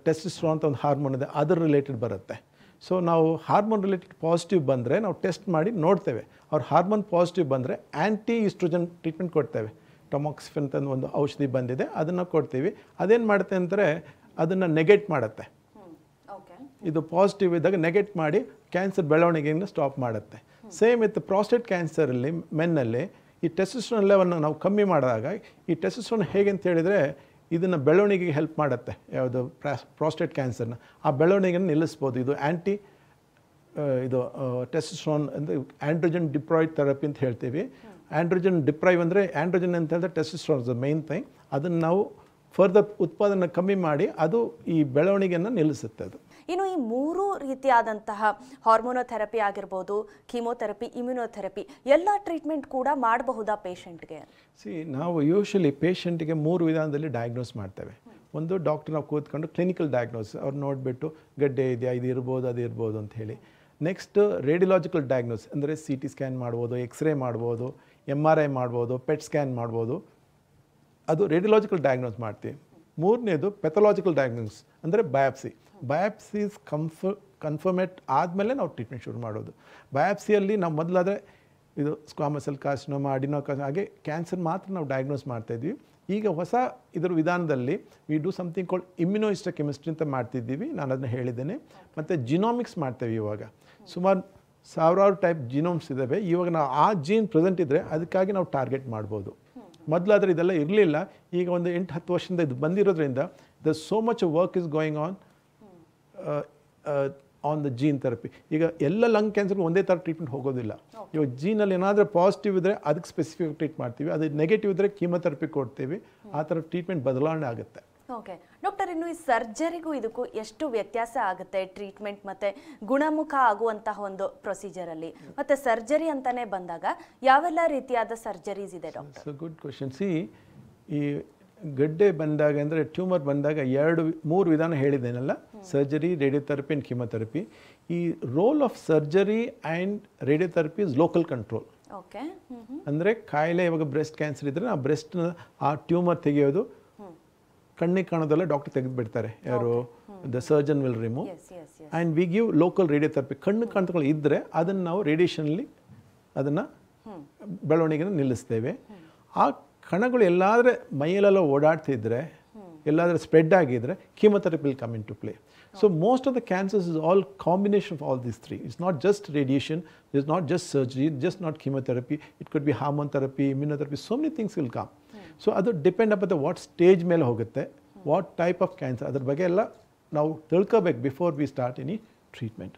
ಟೆಸ್ಟೆಸ್ಟೆರಾನ್ ಅಂತ ಒಂದು ಹಾರ್ಮೋನ್ ಇದೆ, ಅದರ ರಿಲೇಟೆಡ್ ಬರುತ್ತೆ. ಸೊ ನಾವು ಹಾರ್ಮೋನ್ ರಿಲೇಟೆಡ್ ಪಾಸಿಟಿವ್ ಬಂದರೆ ನಾವು ಟೆಸ್ಟ್ ಮಾಡಿ ನೋಡ್ತೇವೆ. ಅವ್ರ ಹಾರ್ಮೋನ್ ಪಾಸಿಟಿವ್ ಬಂದರೆ ಆ್ಯಂಟಿ ಈಸ್ಟ್ರೋಜನ್ ಟ್ರೀಟ್ಮೆಂಟ್ ಕೊಡ್ತೇವೆ. ಟೊಮಾಕ್ಸಿಫೆನ್ ಅಂತ ಒಂದು ಔಷಧಿ ಬಂದಿದೆ, ಅದನ್ನು ಕೊಡ್ತೀವಿ. ಅದೇನು ಮಾಡುತ್ತೆ ಅಂದರೆ ಅದನ್ನು ನೆಗೆಟ್ ಮಾಡುತ್ತೆ. ಇದು ಪಾಸಿಟಿವ್ ಇದ್ದಾಗ ನೆಗೆಟ್ ಮಾಡಿ ಕ್ಯಾನ್ಸರ್ ಬೆಳವಣಿಗೆಯನ್ನು ಸ್ಟಾಪ್ ಮಾಡುತ್ತೆ. ಸೇಮ್ ವಿತ್ ಪ್ರಾಸ್ಟೇಟ್ ಕ್ಯಾನ್ಸರಲ್ಲಿ ಮೆನ್ನಲ್ಲಿ ಈ ಟೆಸ್ಟೆಸ್ಟೆರಾನ್ ಲೆವೆಲ್ನ ನಾವು ಕಮ್ಮಿ ಮಾಡಿದಾಗ, ಈ ಟೆಸ್ಟೆಸ್ಟೆರಾನ್ ಹೇಗೆ ಅಂತ ಹೇಳಿದರೆ ಇದನ್ನು ಬೆಳವಣಿಗೆಗೆ ಹೆಲ್ಪ್ ಮಾಡುತ್ತೆ. ಯಾವುದು ಪ್ರಾಸ್ಟೇಟ್ ಕ್ಯಾನ್ಸರ್ನ ಆ ಬೆಳವಣಿಗೆಯನ್ನು ನಿಲ್ಲಿಸ್ಬೋದು. ಇದು ಇದು ಟೆಸ್ಟೆಸ್ಟೆರಾನ್ ಅಂದರೆ ಆ್ಯಂಡ್ರೋಜನ್ ಡಿಪ್ರಾಯ್ಡ್ ಥೆರಪಿ ಅಂತ ಹೇಳ್ತೀವಿ. ಆ್ಯಂಡ್ರೋಜನ್ ಡಿಪ್ರೈವ್ ಅಂದರೆ ಆ್ಯಂಡ್ರೋಜನ್ ಅಂತ ಹೇಳಿದ್ರೆ ಟೆಸ್ಟೆಸ್ಟೆರಾನ್ ಇಸ್ ದ ಮೇನ್ ಥಿಂಗ್. ಅದನ್ನು ನಾವು ಫರ್ದರ್ ಉತ್ಪಾದನೆ ಕಮ್ಮಿ ಮಾಡಿ ಅದು ಈ ಬೆಳವಣಿಗೆಯನ್ನು ನಿಲ್ಲಿಸುತ್ತೆ. ಅದು ಇನ್ನು ಈ 3 ರೀತಿಯಾದಂತಹ ಹಾರ್ಮೋನೋಥೆರಪಿ ಆಗಿರ್ಬೋದು, ಕೀಮೋಥೆರಪಿ, ಇಮ್ಯುನೋಥೆರಪಿ ಎಲ್ಲ ಟ್ರೀಟ್ಮೆಂಟ್ ಕೂಡ ಮಾಡಬಹುದಾ ಪೇಷಂಟ್ಗೆ? ನಾವು ಯೂಶಲಿ ಪೇಷಂಟಿಗೆ 3 ವಿಧಾನದಲ್ಲಿ ಡಯಾಗ್ನೋಸ್ ಮಾಡ್ತೇವೆ. ಒಂದು ಡಾಕ್ಟರ್ ನಾವು ಕೂತ್ಕೊಂಡು ಕ್ಲಿನಿಕಲ್ ಡಯಾಗ್ನೋಸ್ ಅವ್ರು ನೋಡಿಬಿಟ್ಟು ಗಡ್ಡೆ ಇದೆಯಾ, ಇದು ಇರ್ಬೋದು, ಅದು ಇರ್ಬೋದು ಅಂತ ಹೇಳಿ. ನೆಕ್ಸ್ಟ್ ರೇಡಿಯೋಲಾಜಿಕಲ್ ಡಯಾಗ್ನೋಸ್ ಅಂದರೆ CT ಸ್ಕ್ಯಾನ್ ಮಾಡ್ಬೋದು, ಎಕ್ಸ್ರೇ ಮಾಡ್ಬೋದು, MRI ಮಾಡ್ಬೋದು, PET ಸ್ಕ್ಯಾನ್ ಮಾಡ್ಬೋದು. ಅದು ರೇಡಿಯೋಲಾಜಿಕಲ್ ಡಯಾಗ್ನೋಸ್ ಮಾಡ್ತೀವಿ. 3ನೇದು ಪೆಥಾಲಜಿಕಲ್ ಡಯಾಗ್ನೋಸ್ ಅಂದರೆ ಬಯಾಪ್ಸೀಸ್ ಕನ್ಫರ್ಮೇಟ್ ಆದಮೇಲೆ ನಾವು ಟ್ರೀಟ್ಮೆಂಟ್ ಶುರು ಮಾಡೋದು. ಬಯಾಪ್ಸಿಯಲ್ಲಿ ನಾವು ಮೊದಲಾದರೆ ಇದು ಸ್ಕ್ವಾಮಸ್ ಸೆಲ್ ಕಾರ್ಸಿನೋಮಾ, ಅಡಿನೋಕಾರ್ಸಿನೋಮಾ ಹಾಗೆ ಕ್ಯಾನ್ಸರ್ ಮಾತ್ರ ನಾವು ಡಯಾಗ್ನೋಸ್ ಮಾಡ್ತಾಯಿದ್ವಿ. ಈಗ ಹೊಸ ಇದರ ವಿಧಾನದಲ್ಲಿ ವಿ ಡೂ ಸಮಥಿಂಗ್ ಕಾಲ್ಡ್ ಇಮ್ಯುನೋಹಿಸ್ಟೋಕೆಮಿಸ್ಟ್ರಿ ಅಂತ ಮಾಡ್ತಿದ್ದೀವಿ, ನಾನು ಅದನ್ನ ಹೇಳಿದ್ದೇನೆ. ಮತ್ತು ಜಿನೋಮಿಕ್ಸ್ ಮಾಡ್ತೇವೆ. ಇವಾಗ ಸುಮಾರು 1000 ಟೈಪ್ ಜಿನೋಮ್ಸ್ ಇದ್ದಾವೆ. ಇವಾಗ ನಾವು ಆ ಜೀನ್ ಪ್ರೆಸೆಂಟ್ ಇದ್ದರೆ ಅದಕ್ಕಾಗಿ ನಾವು ಟಾರ್ಗೆಟ್ ಮಾಡ್ಬೋದು. ಮೊದಲಾದರೆ ಇದೆಲ್ಲ ಇರಲಿಲ್ಲ. ಈಗ ಒಂದು 8-10 ವರ್ಷದಿಂದ ಇದು ಬಂದಿರೋದ್ರಿಂದ the so much work is going on the gene therapy. ಈಗ ಎಲ್ಲ ಲಂಗ್ ಕ್ಯಾನ್ಸರ್ಗೆ ಒಂದೇ ಥರ ಟ್ರೀಟ್ಮೆಂಟ್ ಹೋಗೋದಿಲ್ಲ. ಇವಾಗ ಜೀನಲ್ಲಿ ಏನಾದರೂ ಪಾಸಿಟಿವ್ ಇದ್ದರೆ ಅದಕ್ಕೆ ಸ್ಪೆಸಿಫಿಕ್ ಟ್ರೀಟ್ ಮಾಡ್ತೀವಿ, ಅದು ನೆಗೆಟಿವ್ ಇದ್ದರೆ ಕೀಮೊಥೆರಪಿ ಕೊಡ್ತೀವಿ. ಆ ಥರ ಟ್ರೀಟ್ಮೆಂಟ್ ಬದಲಾವಣೆ ಆಗುತ್ತೆ. ಓಕೆ ಡಾಕ್ಟರ್, ಇನ್ನು ಈ ಸರ್ಜರಿಗೂ ಇದಕ್ಕೂ ಎಷ್ಟು ವ್ಯತ್ಯಾಸ ಆಗುತ್ತೆ ಟ್ರೀಟ್ಮೆಂಟ್ ಮತ್ತು ಗುಣಮುಖ ಆಗುವಂತಹ ಒಂದು ಪ್ರೊಸೀಜರಲ್ಲಿ? ಮತ್ತು ಸರ್ಜರಿ ಅಂತಲೇ ಬಂದಾಗ ಯಾವೆಲ್ಲ ರೀತಿಯಾದ ಸರ್ಜರೀಸ್ ಇದೆ ಡಾಕ್ಟರ್? Good question. ಈ ಗಡ್ಡೆ ಬಂದಾಗ ಅಂದರೆ ಟ್ಯೂಮರ್ ಬಂದಾಗ 2-3 ವಿಧಾನ ಹೇಳಿದ್ದೇನಲ್ಲ, ಸರ್ಜರಿ, ರೇಡಿಯೋಥೆರಪಿ ಆ್ಯಂಡ್ ಕೀಮೊಥೆರಪಿ. ಈ role of surgery and radiotherapy is local control. Okay, ಅಂದರೆ ಕಾಯಿಲೆ ಇವಾಗ ಬ್ರೆಸ್ಟ್ ಕ್ಯಾನ್ಸರ್ ಇದ್ದರೆ ಆ ಬ್ರೆಸ್ಟ್ನ ಆ ಟ್ಯೂಮರ್ ತೆಗೆಯೋದು ಕಣ್ಣಿಗೆ ಕಾಣೋದೆಲ್ಲ ಡಾಕ್ಟರ್ ತೆಗೆದು ಬಿಡ್ತಾರೆ. ಯಾರು the surgeon will remove and we give local radiotherapy. ಕಣ್ಣು ಕಾಣ್ತಗಳು ಇದ್ದರೆ ಅದನ್ನು ನಾವು ರೇಡಿಯೇಷನಲ್ಲಿ ಅದನ್ನು ಬೆಳವಣಿಗೆನ ನಿಲ್ಲಿಸ್ತೇವೆ. ಆ ಕಣಗಳು ಎಲ್ಲಾದರೆ ಮೈಯಲ್ಲೆಲ್ಲ ಓಡಾಡ್ತಿದ್ರೆ, ಎಲ್ಲಾದರೂ ಸ್ಪ್ರೆಡ್ ಆಗಿದ್ರೆ chemotherapy will come in to play. So most of the cancers is all combination of all these 3. It's not just radiation, it's not just surgery, just not chemotherapy. It could be hormone therapy, immunotherapy, so many things will come. So ಅದು depend up what stage ಮೇಲೆ ಹೋಗುತ್ತೆ, what type of cancer, ಅದ್ರ ಬಗ್ಗೆ ಎಲ್ಲ ನಾವು ತಿಳ್ಕೋಬೇಕು before we start any treatment.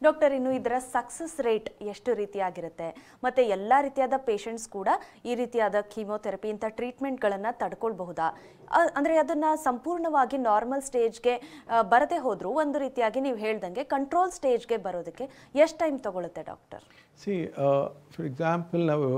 Doctor, ಇನ್ನು ಇದರ ಸಕ್ಸಸ್ ರೇಟ್ ಎಷ್ಟು ರೀತಿಯಾಗಿರುತ್ತೆ? ಮತ್ತು ಎಲ್ಲ ರೀತಿಯಾದ ಪೇಷಂಟ್ಸ್ ಕೂಡ ಈ ರೀತಿಯಾದ ಕೀಮೋಥೆರಪಿ ಇಂಥ ಟ್ರೀಟ್ಮೆಂಟ್ಗಳನ್ನು ತಡ್ಕೊಳ್ಬಹುದಾ? ಅಂದರೆ ಅದನ್ನು ಸಂಪೂರ್ಣವಾಗಿ ನಾರ್ಮಲ್ ಸ್ಟೇಜ್ಗೆ ಬರದೇ ಹೋದರೂ ಒಂದು ರೀತಿಯಾಗಿ ನೀವು ಹೇಳ್ದಂಗೆ ಕಂಟ್ರೋಲ್ ಸ್ಟೇಜ್ಗೆ ಬರೋದಕ್ಕೆ ಎಷ್ಟು ಟೈಮ್ ತೊಗೊಳುತ್ತೆ ಡಾಕ್ಟರ್? ಫಾರ್ ಎಕ್ಸಾಂಪಲ್ ನಾವು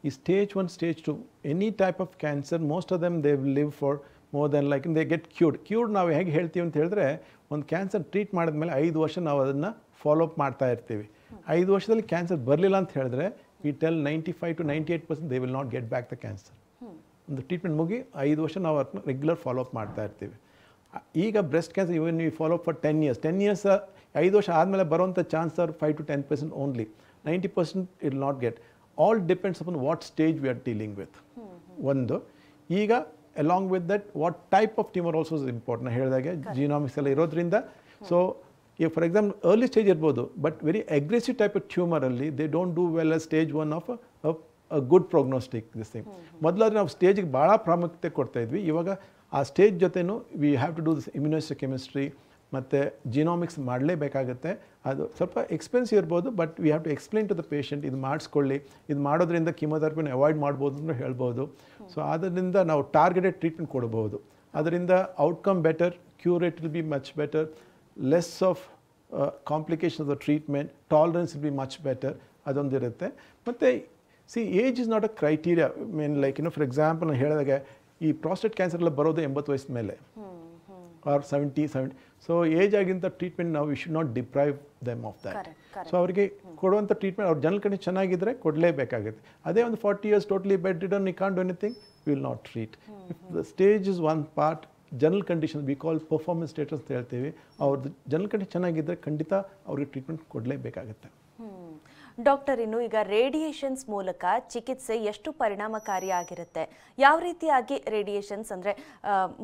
ಈ stage 1, stage 2 any type of cancer most of them they will live for more than like they get cured. ನಾವು ಹೇಗೆ ಹೇಳ್ತೀವಿ ಅಂತ ಹೇಳಿದ್ರೆ, ಒಂದು ಕ್ಯಾನ್ಸರ್ ಟ್ರೀಟ್ ಮಾಡಿದ್ಮೇಲೆ 5 ವರ್ಷ ನಾವು ಅದನ್ನು ಫಾಲೋಅಪ್ ಮಾಡ್ತಾ ಇರ್ತೀವಿ. 5 ವರ್ಷದಲ್ಲಿ ಕ್ಯಾನ್ಸರ್ ಬರಲಿಲ್ಲ ಅಂತ ಹೇಳಿದ್ರೆ we tell 95 to 98% they will not get back the cancer. ಒಂದು ಟ್ರೀಟ್ಮೆಂಟ್ ಮುಗಿ 5 ವರ್ಷ ನಾವು ಅದನ್ನ ರೆಗ್ಯುಲರ್ ಫಾಲೋಅಪ್ ಮಾಡ್ತಾ ಇರ್ತೀವಿ. ಈಗ breast cancer even we follow up for 10 years. 10 years 5 ವರ್ಷ ಆದಮೇಲೆ ಬರೋಂಥ chance are 5 to 10% only. 90% it will not get. All depends upon what stage we are dealing with. ಒಂದು ಈಗ along with that what type of tumour also is important. ಹೇಳಿದಾಗೆ genomics ಎಲ್ಲ ಇರೋದ್ರಿಂದ, so ಈಗ for example early stage ಇರ್ಬೋದು, but very aggressive type of ಟ್ಯೂಮರಲ್ಲಿ they don't do well a stage 1 of a good prognostic this thing. ಮೊದಲಾದ್ರೆ ನಾವು ಸ್ಟೇಜಿಗೆ ಭಾಳ ಪ್ರಾಮುಖ್ಯತೆ ಕೊಡ್ತಾ ಇದ್ವಿ. ಇವಾಗ ಆ ಸ್ಟೇಜ್ ಜೊತೆನೂ we have to do this immunohistochemistry ಮತ್ತು ಜಿನೋಮಿಕ್ಸ್ ಮಾಡಲೇಬೇಕಾಗುತ್ತೆ. ಅದು ಸ್ವಲ್ಪ ಎಕ್ಸ್ಪೆನ್ಸಿವ್ ಇರ್ಬೋದು, but we have to explain to the patient ಇದು ಮಾಡಿಸ್ಕೊಳ್ಳಿ, ಇದು ಮಾಡೋದ್ರಿಂದ ಕೀಮೋಥೆರಪಿನ ಅವಾಯ್ಡ್ ಮಾಡ್ಬೋದು ಅಂತ ಹೇಳ್ಬೋದು. ಸೊ ಆದ್ದರಿಂದ ನಾವು ಟಾರ್ಗೆಟೆಡ್ ಟ್ರೀಟ್ಮೆಂಟ್ ಕೊಡ್ಬೋದು. ಅದರಿಂದ outcome better, cure rate will be much better, less of complication of the treatment, tolerance will be much better, ಅದೊಂದಿರುತ್ತೆ. ಮತ್ತು age is not a criteria. Mean like for example ನಾನು ಹೇಳಿದಾಗೆ ಈ prostate cancer ಎಲ್ಲ ಬರೋದು 80 ವಯಸ್ಸ ಮೇಲೆ ಆರ್ 70. ಸೊ ಏಜ್ ಆಗಿಂತ ಟ್ರೀಟ್ಮೆಂಟ್ ನಾವು V should not deprive them of that. So ಅವರಿಗೆ ಕೊಡುವಂಥ ಟ್ರೀಟ್ಮೆಂಟ್ ಅವ್ರ ಜನರಲ್ ಕಂಡೀಷನ್ ಚೆನ್ನಾಗಿದ್ದರೆ ಕೊಡಲೇಬೇಕಾಗುತ್ತೆ. ಅದೇ ಒಂದು 40 years totally bedridden, you can't do anything, will not treat. If the stage is one part, general condition we call performance status ಅಂತ ಹೇಳ್ತೀವಿ, ಅವ್ರದ್ದು general condition ಚೆನ್ನಾಗಿದ್ದರೆ ಖಂಡಿತ ಅವ್ರಿಗೆ ಟ್ರೀಟ್ಮೆಂಟ್ ಕೊಡಲೇಬೇಕಾಗುತ್ತೆ. ಡಾಕ್ಟರ್, ಇನ್ನು ಈಗ ರೇಡಿಯೇಷನ್ಸ್ ಮೂಲಕ ಚಿಕಿತ್ಸೆ ಎಷ್ಟು ಪರಿಣಾಮಕಾರಿಯಾಗಿರುತ್ತೆ? ಯಾವ ರೀತಿಯಾಗಿ ರೇಡಿಯೇಷನ್ಸ್ ಅಂದರೆ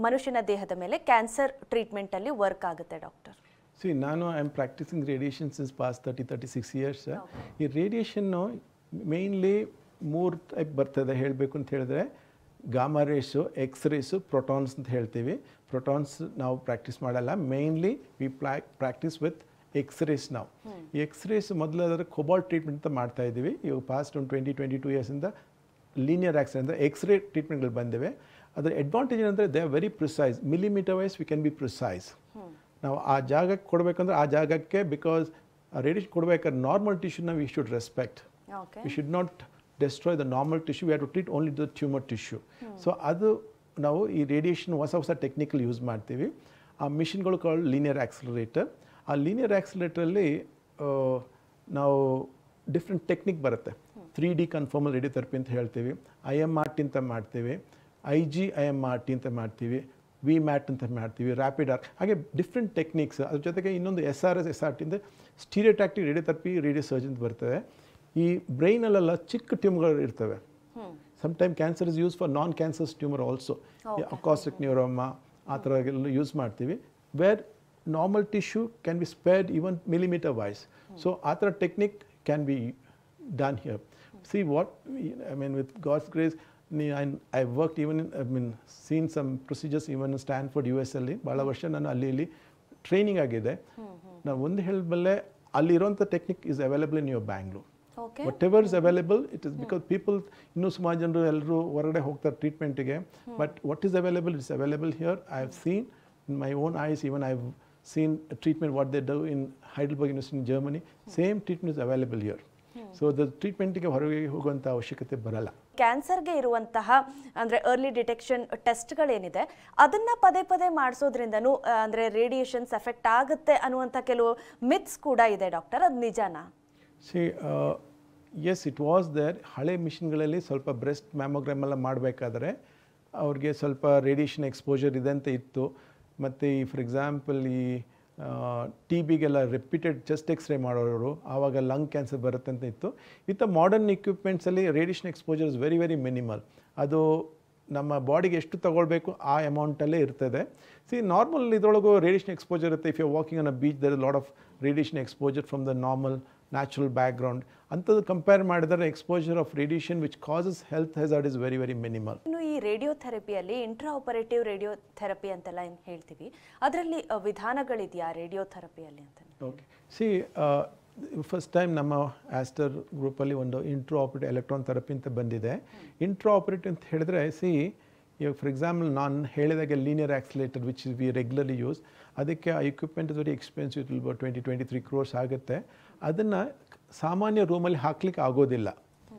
ಮನುಷ್ಯನ ದೇಹದ ಮೇಲೆ ಕ್ಯಾನ್ಸರ್ ಟ್ರೀಟ್ಮೆಂಟಲ್ಲಿ ವರ್ಕ್ ಆಗುತ್ತೆ ಡಾಕ್ಟರ್? ನಾನು I am practising radiation since past 36 years. ಈ ರೇಡಿಯೇಷನ್ನು ಮೇಯ್ನ್ಲಿ 3 ಟೈಪ್ ಬರ್ತದೆ ಹೇಳಬೇಕು ಅಂತ ಹೇಳಿದ್ರೆ, ಗಾಮಾ ರೇಸು, ಎಕ್ಸ್ರೇಸು, ಪ್ರೋಟಾನ್ಸ್ ಅಂತ ಹೇಳ್ತೀವಿ. ಪ್ರೋಟಾನ್ಸ್ ನಾವು ಪ್ರಾಕ್ಟೀಸ್ ಮಾಡಲ್ಲ, mainly we practice with x-rays. ನಾವು ಈ ಎಕ್ಸ್ರೇಸ್ ಮೊದಲಾದ್ರೆ ಕೊಬಾಲ್ಟ್ ಟ್ರೀಟ್ಮೆಂಟ್ ಅಂತ ಮಾಡ್ತಾ ಇದ್ದೀವಿ. ಇವಾಗ ಪಾಸ್ಟ್ ಒಂದು 20-22 yearsಯಿಂದ ಲೀನಿಯರ್ ಆಕ್ಸ್ರೇ ಅಂದರೆ ಎಕ್ಸ್ರೇ ಟ್ರೀಟ್ಮೆಂಟ್ಗಳು ಬಂದಿವೆ. ಅದರ ಅಡ್ವಾಂಟೇಜ್ ಏನಂದರೆ they are very precise, millimetre wise we can be precise. ನಾವು ಆ ಜಾಗಕ್ಕೆ ಕೊಡಬೇಕಂದ್ರೆ ಆ ಜಾಗಕ್ಕೆ, ಬಿಕಾಸ್ ರೇಡಿಯೇಷನ್ ಕೊಡಬೇಕಾದ್ರೆ ನಾರ್ಮಲ್ ಟಿಶ್ಯೂನ we should respect, we should not destroy the normal tissue, we have to treat only the tumour tissue. So ಅದು ನಾವು ಈ ರೇಡಿಯೇಷನ್ ಹೊಸ ಟೆಕ್ನಿಕಲ್ ಯೂಸ್ ಮಾಡ್ತೀವಿ. ಆ ಮಿಷಿನ್ಗಳು ಕಾಲ್ಡ್ ಲೀನಿಯರ್ ಆಕ್ಸಲರೇಟರ್. ಆ ಲೀನಿಯರ್ ಆಕ್ಸಲರೇಟರಲ್ಲಿ ನಾವು ಡಿಫ್ರೆಂಟ್ ಟೆಕ್ನಿಕ್ ಬರುತ್ತೆ. 3D ಕನ್ಫರ್ಮಲ್ ರೇಡಿಯೋಥೆರಪಿ ಅಂತ ಹೇಳ್ತೀವಿ, IMRT ಅಂತ ಮಾಡ್ತೀವಿ, IGIMRT ಅಂತ ಮಾಡ್ತೀವಿ, VMAT ಅಂತ ಮಾಡ್ತೀವಿ, ರ್ಯಾಪಿಡ್ ಆರ್ಕ್, ಹಾಗೆ ಡಿಫ್ರೆಂಟ್ ಟೆಕ್ನಿಕ್ಸ್. ಅದ್ರ ಜೊತೆಗೆ ಇನ್ನೊಂದು SRS SRT ಅಂತ ಸ್ಟೀರಿಯೋಟ್ಯಾಕ್ಟಿಕ್ ರೇಡಿಯೋಥೆರಪಿ, ರೇಡಿಯೋ ಸರ್ಜನ್ ಅಂತ ಬರ್ತವೆ. ಈ ಬ್ರೈನಲ್ಲೆಲ್ಲ ಚಿಕ್ಕ ಟ್ಯೂಮರ್ಗಳು ಇರ್ತವೆ. Sometime cancer is use for non cancers tumour also, acoustic neuroma ಆ ಥರ ಎಲ್ಲ ಯೂಸ್ ಮಾಡ್ತೀವಿ, where normal tissue can be spared even millimeter wise. So other technique can be done here. See what I mean, with God's grace, I worked even in, seen some procedures even in Stanford USL. ಬಹಳ ವರ್ಷ ನಾನು ಅಲ್ಲಿ training ಆಗಿದೆ. ನಾವು ಒಂದು ಹೇಳಬಲ್ಲೆ, ಅಲ್ಲಿರುವಂಥ technique is available in your Bangalore. Whatever is available, it is because people, ಇನ್ನೂ ಸುಮಾರು ಜನರು ಎಲ್ಲರೂ ಹೊರಗಡೆ ಹೋಗ್ತಾರೆ ಟ್ರೀಟ್ಮೆಂಟಿಗೆ, but what is available is available here. I have seen in my own eyes, even I have seen a treatment what they do in Heidelberg University in Germany. Same treatment is available here. So the treatment ಗೆ ಹೊರಗೆ ಹೋಗುವಂಥ ಅವಶ್ಯಕತೆ ಬರಲ್ಲ. ಕ್ಯಾನ್ಸರ್ಗೆ ಇರುವಂತಹ ಅಂದರೆ early detection ಟೆಸ್ಟ್ಗಳೇನಿದೆ ಅದನ್ನು ಪದೇ ಪದೇ ಮಾಡಿಸೋದ್ರಿಂದನೂ ಅಂದರೆ ರೇಡಿಯೇಷನ್ಸ್ ಎಫೆಕ್ಟ್ ಆಗುತ್ತೆ ಅನ್ನುವಂಥ ಕೆಲವು ಮಿತ್ಸ್ ಕೂಡ ಇದೆ ಡಾಕ್ಟರ್, ಅದು ನಿಜಾನಾ? Yes, it was there. ಹಳೆ ಮಿಷಿನ್ಗಳಲ್ಲಿ ಸ್ವಲ್ಪ ಬ್ರೆಸ್ಟ್ ಮ್ಯಾಮೋಗ್ರಾಮ್ ಎಲ್ಲ ಮಾಡಬೇಕಾದ್ರೆ ಅವ್ರಿಗೆ ಸ್ವಲ್ಪ ರೇಡಿಯೇಷನ್ ಎಕ್ಸ್ಪೋಜರ್ ಇದೆ ಅಂತ ಇತ್ತು. ಮತ್ತು ಈ ಫಾರ್ ಎಕ್ಸಾಂಪಲ್ ಈ TBಗೆಲ್ಲ ರಿಪೀಟೆಡ್ ಚೆಸ್ಟ್ ಎಕ್ಸ್ರೇ ಮಾಡೋರು, ಆವಾಗ ಲಂಗ್ ಕ್ಯಾನ್ಸರ್ ಬರುತ್ತೆ ಅಂತ ಇತ್ತು. ವಿತ್ ಮಾಡರ್ನ್ ಇಕ್ವಿಪ್ಮೆಂಟ್ಸಲ್ಲಿ radiation exposure is very very minimal. ಅದು ನಮ್ಮ ಬಾಡಿಗೆ ಎಷ್ಟು ತಗೊಳ್ಬೇಕು ಆ ಅಮೌಂಟಲ್ಲೇ ಇರ್ತದೆ. ನಾರ್ಮಲ್ ಇದರೊಳಗೂ ರೇಡಿಯೇಷನ್ ಎಕ್ಸ್ಪೋಜರ್ ಇರುತ್ತೆ. If you walking on a beach there is lot of radiation exposure from the normal natural background. ಅಂಥದ್ದು ಕಂಪೇರ್ ಮಾಡಿದರೆ exposure of radiation which causes health hazard is very very minimal. ಇನ್ನು ಈ ರೇಡಿಯೋಥೆರಪಿಯಲ್ಲಿ ಇಂಟ್ರಾಆಪರೇಟಿವ್ radiotherapy ಅಂತೆಲ್ಲ ಏನು ಹೇಳ್ತೀವಿ, ಅದರಲ್ಲಿ ವಿಧಾನಗಳಿದೆಯಾ ರೇಡಿಯೋಥೆರಪಿಯಲ್ಲಿ ಅಂತ? ಓಕೆ, ಫಸ್ಟ್ ಟೈಮ್ ನಮ್ಮ ಆಸ್ಟರ್ ಗ್ರೂಪಲ್ಲಿ ಒಂದು ಇಂಟ್ರಾಆಪರೇಟಿವ್ ಎಲೆಕ್ಟ್ರಾನ್ ಥೆರಪಿ ಅಂತ ಬಂದಿದೆ. ಇಂಟ್ರಾಆಪರೇಟಿವ್ ಅಂತ ಹೇಳಿದ್ರೆ ಇವಾಗ ಫಾರ್ ಎಕ್ಸಾಂಪಲ್ ನಾನು ಹೇಳಿದಾಗೆ linear accelerator which we regularly use, ಅದಕ್ಕೆ ಆ equipment is very expensive, it will 20-23 crores ಆಗುತ್ತೆ. ಅದನ್ನು ಸಾಮಾನ್ಯ ರೂಮಲ್ಲಿ ಹಾಕ್ಲಿಕ್ಕೆ ಆಗೋದಿಲ್ಲ.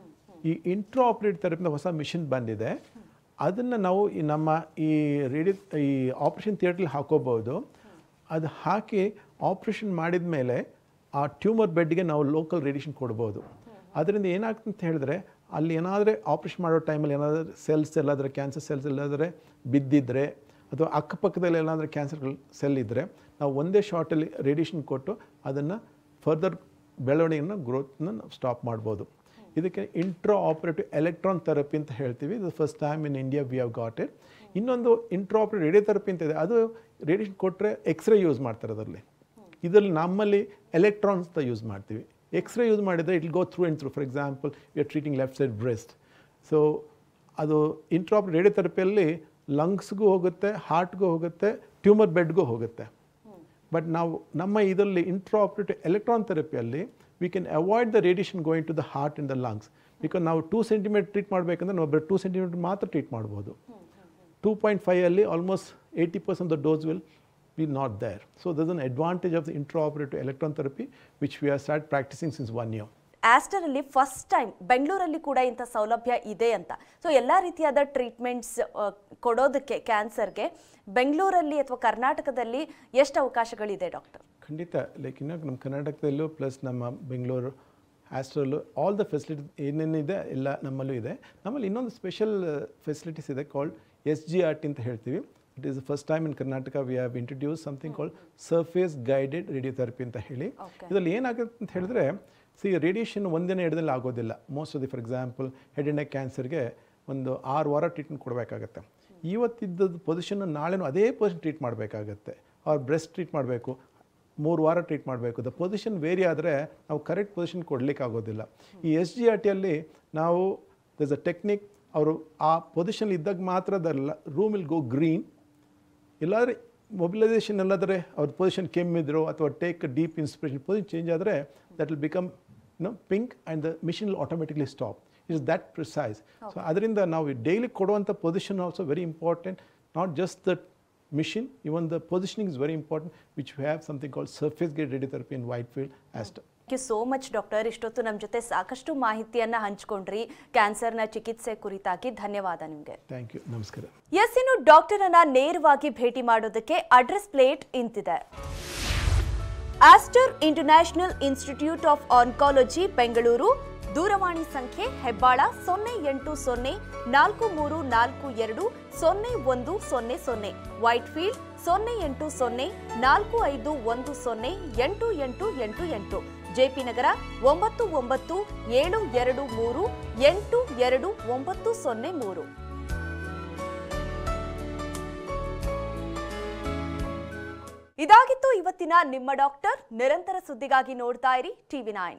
ಈ ಇಂಟ್ರಾಆಪರೇಟಿವ್ ಥೆರಪಿನ ಹೊಸ ಮಿಷಿನ್ ಬಂದಿದೆ, ಅದನ್ನು ನಾವು ನಮ್ಮ ಈ ಆಪ್ರೇಷನ್ ಥಿಯೇಟ್ರಲ್ಲಿ ಹಾಕೋಬೋದು. ಅದು ಹಾಕಿ ಆಪ್ರೇಷನ್ ಮಾಡಿದ ಮೇಲೆ ಆ ಟ್ಯೂಮರ್ ಬೆಡ್ಗೆ ನಾವು ಲೋಕಲ್ ರೇಡಿಯೇಷನ್ ಕೊಡ್ಬೋದು. ಅದರಿಂದ ಏನಾಗ್ತದೆ ಅಂತ ಹೇಳಿದ್ರೆ, ಅಲ್ಲಿ ಏನಾದರೆ ಆಪ್ರೇಷನ್ ಮಾಡೋ ಟೈಮಲ್ಲಿ ಏನಾದರೂ ಸೆಲ್ಸ್ ಎಲ್ಲಾದರೆ ಕ್ಯಾನ್ಸರ್ ಸೆಲ್ಸ್ ಎಲ್ಲಾದರೆ ಬಿದ್ದಿದ್ದರೆ ಅಥವಾ ಅಕ್ಕಪಕ್ಕದಲ್ಲಿ ಏನಾದರೂ ಕ್ಯಾನ್ಸರ್ ಸೆಲ್ ಇದ್ದರೆ ನಾವು ಒಂದೇ ಶಾರ್ಟಲ್ಲಿ ರೇಡಿಯೇಷನ್ ಕೊಟ್ಟು ಅದನ್ನು ಫರ್ದರ್ ಬೆಳವಣಿಗೆಯನ್ನು ಗ್ರೋತ್ನ ನಾವು ಸ್ಟಾಪ್ ಮಾಡ್ಬೋದು. ಇದಕ್ಕೆ ಇಂಟ್ರಾಆಪರೇಟಿವ್ ಎಲೆಕ್ಟ್ರಾನ್ ಥೆರಪಿ ಅಂತ ಹೇಳ್ತೀವಿ. ಇದು first time in India we have got it. ಇನ್ನೊಂದು ಇಂಟ್ರಾಆಪರೇಟಿವ್ ರೇಡಿಯೋಥೆರಪಿ ಅಂತ ಇದೆ, ಅದು ರೇಡಿಯೇಷನ್ ಕೊಟ್ಟರೆ ಎಕ್ಸ್ರೇ ಯೂಸ್ ಮಾಡ್ತಾರೆ ಅದರಲ್ಲಿ. ಇದರಲ್ಲಿ ನಮ್ಮಲ್ಲಿ ಎಲೆಕ್ಟ್ರಾನ್ಸ್ ಅಂತ ಯೂಸ್ ಮಾಡ್ತೀವಿ. ಎಕ್ಸ್ರೇ ಯೂಸ್ ಮಾಡಿದರೆ it will go through and through. For example you are treating left side breast. So ಅದು ಇಂಟ್ರಾಆಪರೇಟಿವ್ ರೇಡಿಯೋಥೆರಪಿಯಲ್ಲಿ ಲಂಗ್ಸ್ಗೂ ಹೋಗುತ್ತೆ, ಹಾರ್ಟ್ಗೂ ಹೋಗುತ್ತೆ, ಟ್ಯೂಮರ್ ಬೆಡ್ಗೂ ಹೋಗುತ್ತೆ. ಬಟ್ ನಾವು ನಮ್ಮ ಇದರಲ್ಲಿ ಇಂಟ್ರಾಆಪರೇಟಿವ್ ಎಲೆಕ್ಟ್ರಾನ್ ಥೆರಪಿಯಲ್ಲಿ we can avoid the radiation going to the heart and the lungs. Because ನಾವು 2 centimetre treat ಮಾಡಬೇಕಂದ್ರೆ ನಾವು 2 ಸೆಂಟಿಮೀಟರ್ ಮಾತ್ರ ಟ್ರೀಟ್ ಮಾಡ್ಬೋದು. 2.5 ಅಲ್ಲಿ almost 80% the dose will be not there. So there's an advantage of the intraoperative electron therapy which we have started practicing since 1 year. Aster ಅಲ್ಲಿ first time ಬೆಂಗಳೂರಲ್ಲಿ ಕೂಡ ಇಂಥ ಸೌಲಭ್ಯ ಇದೆ ಅಂತ. ಸೊ ಎಲ್ಲ ರೀತಿಯಾದ ಟ್ರೀಟ್ಮೆಂಟ್ಸ್ ಕೊಡೋದಕ್ಕೆ ಕ್ಯಾನ್ಸರ್ಗೆ ಬೆಂಗಳೂರಲ್ಲಿ ಅಥವಾ ಕರ್ನಾಟಕದಲ್ಲಿ ಎಷ್ಟು ಅವಕಾಶಗಳಿದೆ ಡಾಕ್ಟರ್? ಖಂಡಿತ. ಲೈಕ್ ನಮ್ಮ ಕರ್ನಾಟಕದಲ್ಲೂ ಪ್ಲಸ್ ನಮ್ಮ ಬೆಂಗಳೂರು ಆಸ್ಟ್ರಲ್ಲೂ ಆಲ್ ದ ಫೆಸಿಲಿಟೀಸ್ ಏನೇನಿದೆ ಎಲ್ಲ ನಮ್ಮಲ್ಲೂ ಇದೆ. ನಮ್ಮಲ್ಲಿ ಇನ್ನೊಂದು ಸ್ಪೆಷಲ್ ಫೆಸಿಲಿಟೀಸ್ ಇದೆ ಕಾಲ್ಡ್ SGRT ಅಂತ ಹೇಳ್ತೀವಿ. It is the first time in Karnataka we have introduced something called surface guided radiotherapy ಅಂತ ಹೇಳಿ. ಇದರಲ್ಲಿ ಏನಾಗುತ್ತೆ ಅಂತ ಹೇಳಿದ್ರೆ, ರೇಡಿಯೇಷನ್ ಒಂದಿನ ಎರಡದಲ್ಲಿ ಆಗೋದಿಲ್ಲ. Most of the for example head and neck ಕ್ಯಾನ್ಸರ್ಗೆ ಒಂದು 6 ವಾರ ಟ್ರೀಟ್ಮೆಂಟ್ ಕೊಡಬೇಕಾಗತ್ತೆ. ಇವತ್ತಿದ್ದದ್ದು ಪೊಸಿಷನ್ನು ನಾಳೆನೂ ಅದೇ ಪೊಸಿಷನ್ ಟ್ರೀಟ್ ಮಾಡಬೇಕಾಗತ್ತೆ. ಅವ್ರ ಬ್ರೆಸ್ಟ್ ಟ್ರೀಟ್ ಮಾಡಬೇಕು, 3 ವಾರ ಟ್ರೀಟ್ ಮಾಡಬೇಕು. ದ ಪೊಸಿಷನ್ ವೇರಿ ಆದರೆ ನಾವು ಕರೆಕ್ಟ್ ಪೊಸಿಷನ್ ಕೊಡಲಿಕ್ಕೆ ಆಗೋದಿಲ್ಲ. ಈ SGRTಯಲ್ಲಿ ನಾವು ದರ್ಸ್ ಅ ಟೆಕ್ನಿಕ್, ಅವರು ಆ ಪೊಸಿಷನ್ ಇದ್ದಾಗ ಮಾತ್ರ the room will go green. ಇಲ್ಲಾಂದರೆ ಮೊಬಿಲೈಸೇಷನ್ ಎಲ್ಲಾದರೆ ಅವ್ರ ಪೊಸಿಷನ್ ಕೆಮ್ಮಿದ್ರು ಅಥವಾ take deep inspiration position change ಆದರೆ that will become pink and the machine will automatically stop. It is that precise. So ಅದರಿಂದ ನಾವು ಡೈಲಿ ಕೊಡುವಂಥ position also very important. Not just the machine, even the positioning is very important, which we have something called surface guide radiotherapy in Whitefield Aster. Thank you so much doctor. ಇಷ್ಟೊತ್ತು ನಮ್ಮ ಜೊತೆ ಸಾಕಷ್ಟು ಮಾಹಿತಿಯನ್ನು ಹಂಚ್ಕೊಂಡ್ರಿ ಕ್ಯಾನ್ಸರ್ನ ಚಿಕಿತ್ಸೆ ಕುರಿತಾಗಿ. ಧನ್ಯವಾದ ನಿಮಗೆ. Thank you. ನಮಸ್ಕಾರ. ಎಸ್, ಇನ್ನು ಡಾಕ್ಟರ್ ಅನ್ನ ನೇರವಾಗಿ ಭೇಟಿ ಮಾಡೋದಕ್ಕೆ ಅಡ್ರೆಸ್ ಪ್ಲೇಟ್ ಇಂತಿದೆ. Aster international institute of oncology Bengaluru. ದೂರವಾಣಿ ಸಂಖ್ಯೆ ಹೆಬ್ಬಾಳ 0800 4342 0100, ವೈಟ್ಫೀಲ್ಡ್ 0800 4510 8888, ಜೆಪಿ ನಗರ 997223 82903. ಇದಾಗಿತ್ತು ಇವತ್ತಿನ ನಿಮ್ಮ ಡಾಕ್ಟರ್. ನಿರಂತರ ಸುದ್ದಿಗಾಗಿ ನೋಡ್ತಾ ಇರಿ TV9.